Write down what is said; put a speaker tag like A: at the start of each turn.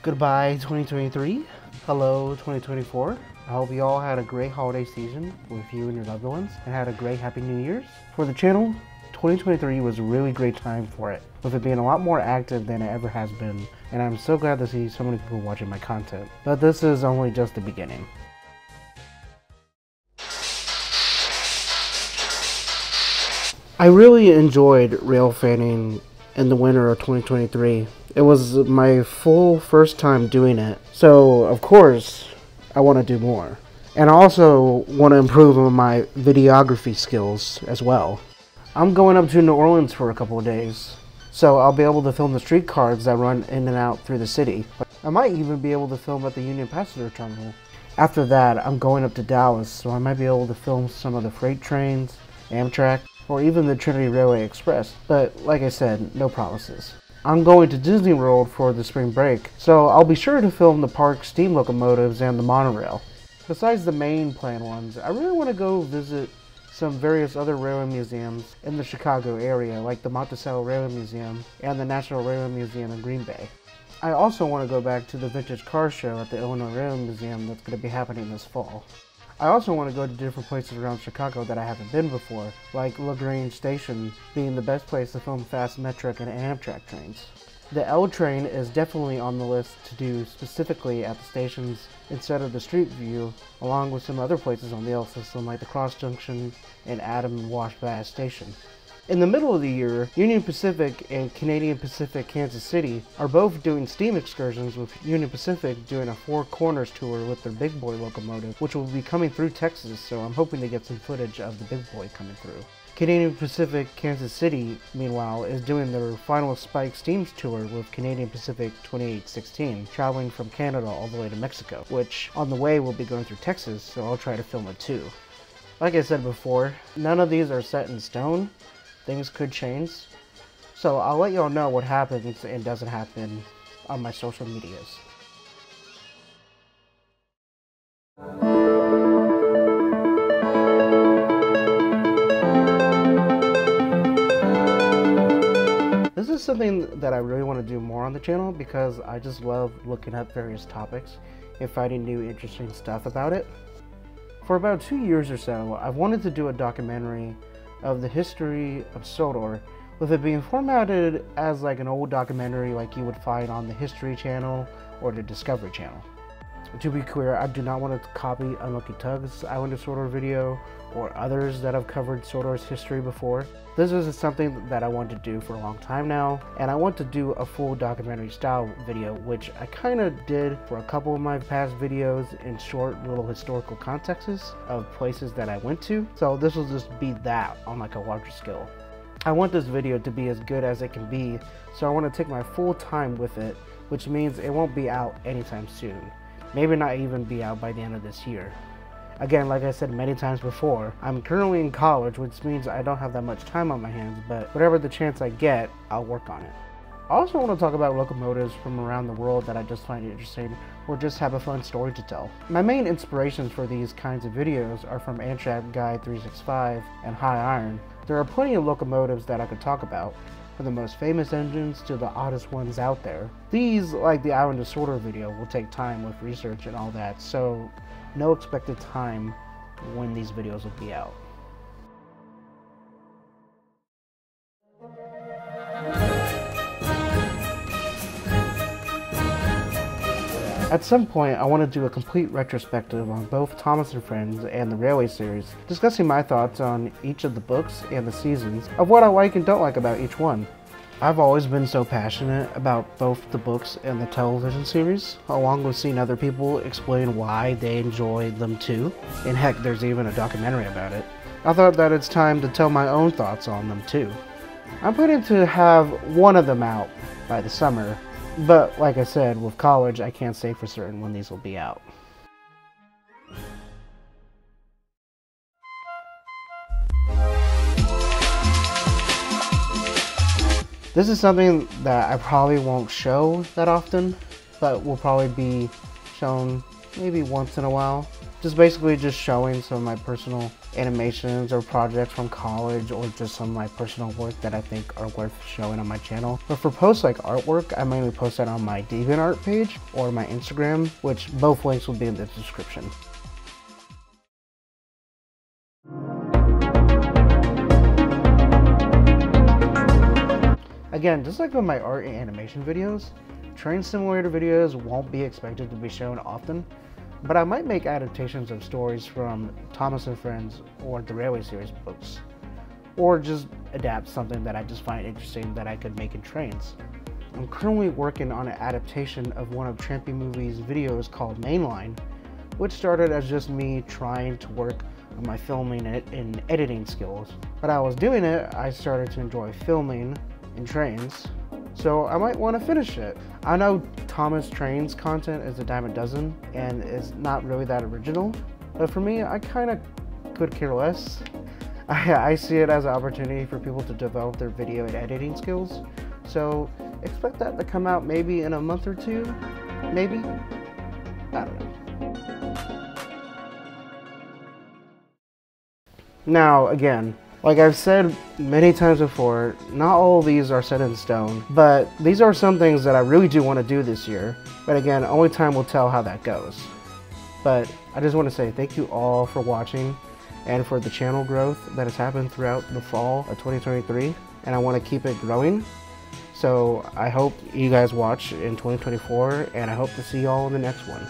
A: Goodbye 2023, hello 2024. I hope you all had a great holiday season with you and your loved ones and had a great Happy New Year's. For the channel, 2023 was a really great time for it, with it being a lot more active than it ever has been, and I'm so glad to see so many people watching my content. But this is only just the beginning. I really enjoyed Railfanning in the winter of 2023. It was my first time doing it, so of course I want to do more. And I also want to improve on my videography skills as well. I'm going up to New Orleans for a couple of days, so I'll be able to film the streetcars that run in and out through the city. I might even be able to film at the Union Passenger Terminal. After that, I'm going up to Dallas, so I might be able to film some of the freight trains, Amtrak, or even the Trinity Railway Express, but like I said, no promises. I'm going to Disney World for the spring break, so I'll be sure to film the park's steam locomotives and the monorail. Besides the main planned ones, I really want to go visit some various other railway museums in the Chicago area, like the Monticello Railway Museum and the National Railway Museum in Green Bay. I also want to go back to the Vintage Car Show at the Illinois Railway Museum that's going to be happening this fall. I also want to go to different places around Chicago that I haven't been before, like LaGrange Station being the best place to film fast Metric and Amtrak trains. The L train is definitely on the list to do specifically at the stations instead of the street view, along with some other places on the L system like the Cross Junction and Adam and Wash Bass Station. In the middle of the year, Union Pacific and Canadian Pacific Kansas City are both doing steam excursions, with Union Pacific doing a Four Corners tour with their Big Boy locomotive, which will be coming through Texas, so I'm hoping to get some footage of the Big Boy coming through. Canadian Pacific Kansas City, meanwhile, is doing their final Spike Steams tour with Canadian Pacific 2816, traveling from Canada all the way to Mexico, which on the way will be going through Texas, so I'll try to film it too. Like I said before, none of these are set in stone. Things could change, so I'll let y'all know what happens and doesn't happen on my social medias. This is something that I really want to do more on the channel because I just love looking up various topics and finding new interesting stuff about it. For about 2 years or so, I've wanted to do a documentary of the history of Sodor, with it being formatted as like an old documentary like you would find on the History Channel or the Discovery Channel. To be clear, I do not want to copy Unlucky Tug's Island of Sodor video or others that have covered Sodor's history before. This is something that I want to do for a long time now, and I want to do a full documentary style video, which I kind of did for a couple of my past videos in short little historical contexts of places that I went to. So this will just be that on like a larger scale. I want this video to be as good as it can be, so I want to take my full time with it, which means it won't be out anytime soon. Maybe not even be out by the end of this year. Again, like I said many times before, I'm currently in college, which means I don't have that much time on my hands, but whatever the chance I get, I'll work on it. I also want to talk about locomotives from around the world that I just find interesting, or just have a fun story to tell. My main inspirations for these kinds of videos are from Amtrak Guide 365 and High Iron. There are plenty of locomotives that I could talk about, from the most famous engines to the oddest ones out there. These, like the Island of Sodor video, will take time with research and all that, so no expected time when these videos will be out. At some point, I want to do a complete retrospective on both Thomas & Friends and the Railway series, discussing my thoughts on each of the books and the seasons, of what I like and don't like about each one. I've always been so passionate about both the books and the television series, along with seeing other people explain why they enjoy them too, and heck, there's even a documentary about it. I thought that it's time to tell my own thoughts on them too. I'm planning to have one of them out by the summer, but like I said, with college, I can't say for certain when these will be out. This is something that I probably won't show that often, but will probably be shown maybe once in a while. Just basically just showing some of my personal animations or projects from college, or just some of my personal work that I think are worth showing on my channel. But for posts like artwork, I mainly post that on my DeviantArt page or my Instagram, which both links will be in the description. Again, just like with my art and animation videos, train simulator videos won't be expected to be shown often, but I might make adaptations of stories from Thomas and Friends or the Railway series books, or just adapt something that I just find interesting that I could make in Trainz. I'm currently working on an adaptation of one of Trampy Movie's videos called Mainline, which started as just me trying to work on my filming and editing skills. But I was doing it, I started to enjoy filming in Trainz, so I might want to finish it. I know Trainz Content is a dime a dozen and it's not really that original, but for me, I kind of could care less. I see it as an opportunity for people to develop their video and editing skills, so expect that to come out maybe in a month or two, maybe? I don't know. Now, again, like I've said many times before, not all of these are set in stone, but these are some things that I really do want to do this year. But again, only time will tell how that goes. But I just want to say thank you all for watching and for the channel growth that has happened throughout the fall of 2023. And I want to keep it growing. So I hope you guys watch in 2024, and I hope to see y'all in the next one.